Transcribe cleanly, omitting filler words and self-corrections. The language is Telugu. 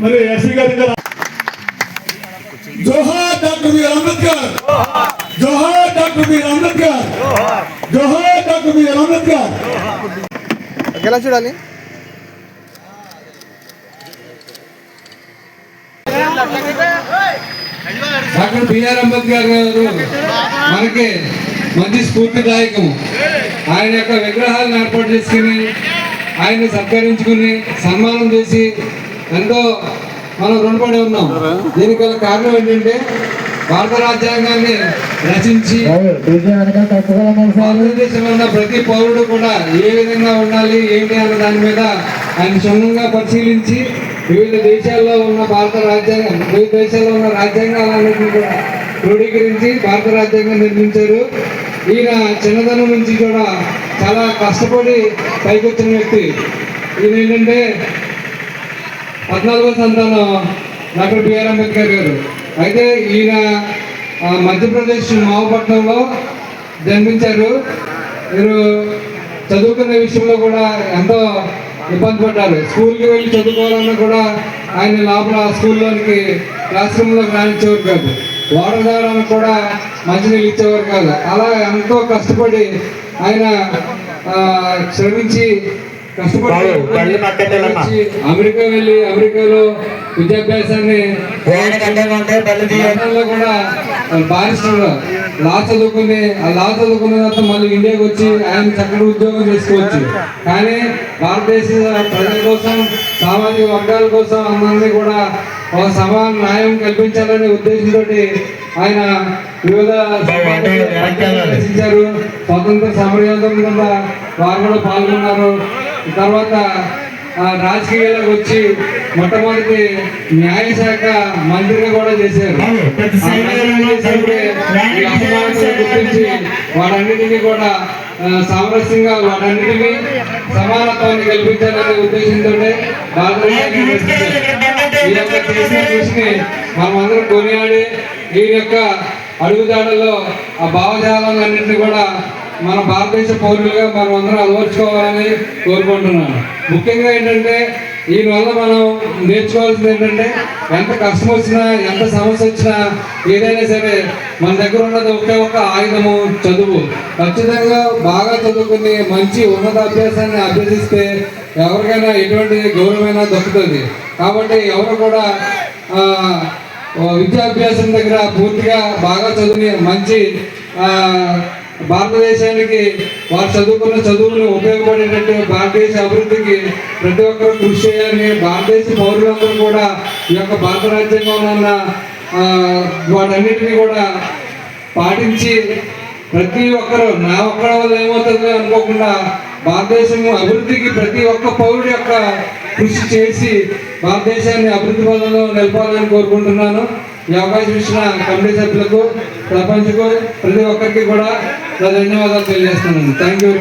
మరి ఎస్సీ గారి జోహార్ డాక్టర్ బిఆర్ అంబేద్కర్, జోహార్ డాక్టర్ బిఆర్ అంబేద్కర్, జోహార్ డాక్టర్ బిఆర్ అంబేద్కర్. ఎలా చూడాలి? డాక్టర్ బిఆర్ అంబేద్కర్ గారు మనకి మంచి స్ఫూర్తిదాయకం. ఆయన యొక్క విగ్రహాలను ఏర్పాటు చేసుకుని ఆయన్ని సత్కరించుకుని సన్మానం చేసి ఎంతో మనం రుణపడి ఉన్నాం. దీనికి గల కారణం ఏంటంటే భారత రాజ్యాంగాన్ని రచించి భారతదేశంలో ఉన్న ప్రతి పౌరుడు కూడా ఏ విధంగా ఉండాలి ఏంటి అన్న దాని మీద ఆయన క్షుణ్ణంగా పరిశీలించి వివిధ దేశాల్లో ఉన్న వివిధ దేశాల్లో ఉన్న రాజ్యాంగాలన్నింటినీ కూడా క్రోడీకరించి భారత రాజ్యాంగం నిర్మించారు. ఈయన చిన్నతనం నుంచి కూడా చాలా కష్టపడి పైకొచ్చిన వ్యక్తి. ఈయన ఏంటంటే 14వ సంతానం డాక్టర్ బిఆర్ అంబేద్కర్ గారు. అయితే ఈయన మధ్యప్రదేశ్ మావపట్నంలో జన్మించారు. వీరు చదువుకునే విషయంలో కూడా ఎంతో ఇబ్బంది పడ్డారు. స్కూల్కి వెళ్ళి చదువుకోవాలన్నా కూడా ఆయన లోపల స్కూల్లోనికి క్లాస్ రూమ్లోకి రానిచ్చేవారు కాదు. వాటర్ తాగడానికి కూడా మంచినీళ్ళు ఇచ్చేవారు కాదు. అలా ఎంతో కష్టపడి ఆయన శ్రమించి కష్టపడి అమెరికా వెళ్ళి అమెరికాలో విద్యాభ్యాసాన్ని కూడా బారిస్టర్ లా చదువుకుని లా చదువుకున్న తర్వాత మళ్ళీ ఇండియాకి వచ్చి ఆయన చక్కటి ఉద్యోగం చేసుకోవచ్చు. కానీ భారతదేశ ప్రజల కోసం సామాజిక వర్గాల కోసం అందరినీ కూడా ఒక సమాన న్యాయం కల్పించాలనే ఉద్దేశంతో ఆయన వివిధ రచించారు. స్వతంత్ర సమరయోధం కింద వారు కూడా పాల్గొన్నారు. తర్వాత రాజకీయాలకు వచ్చి మొట్టమొదటి న్యాయశాఖ మంత్రిగా కూడా చేశారు. గుర్తించి వాటన్నిటినీ కూడా సామరస్యంగా వాటన్నిటినీ సమానత్వాన్ని కల్పించాలనే ఉద్దేశంతో ఈ యొక్క చేసిన కృషిని మనమందరం కొనియాడి ఈ యొక్క అడుగుదాడల్లో ఆ భావజాలన్నింటినీ కూడా మన భారతదేశ పౌరులుగా మనం అందరం అలవర్చుకోవాలని కోరుకుంటున్నాను. ముఖ్యంగా ఏంటంటే దీనివల్ల మనం నేర్చుకోవాల్సింది ఏంటంటే ఎంత కష్టం వచ్చినా ఎంత సమస్య వచ్చినా ఏదైనా సరే మన దగ్గర ఉన్నది ఒక్క ఆయుధము చదువు. ఖచ్చితంగా బాగా చదువుకుని మంచి ఉన్నత అభ్యాసాన్ని అభ్యసిస్తే ఎవరికైనా ఎటువంటి గౌరవమైనా దక్కుతుంది. కాబట్టి ఎవరు కూడా విద్యాభ్యాసం దగ్గర పూర్తిగా బాగా చదువుని మంచి భారతదేశానికి వారు చదువుకున్న చదువులు ఉపయోగపడేటట్టు భారతదేశ అభివృద్ధికి ప్రతి ఒక్కరూ కృషి చేయాలని భారతదేశ పౌరులందరూ కూడా ఈ యొక్క భారత రాజ్యాంగంలో ఉన్న వాటన్నిటినీ కూడా పాటించి ప్రతి ఒక్కరూ నా ఒక్కడి వల్ల ఏమవుతుందో అనుకోకుండా భారతదేశం అభివృద్ధికి ప్రతి ఒక్క పౌరుడి యొక్క కృషి చేసి భారతదేశాన్ని అభివృద్ధి పదంలో నిలపాలని కోరుకుంటున్నాను. ఈ అవకాశం ఇచ్చిన కమిటీ సభ్యులకు ప్రపంచకు ప్రతి ఒక్కరికి కూడా ధన్యవాదాలు తెలియజేస్తున్నాను. Thank you.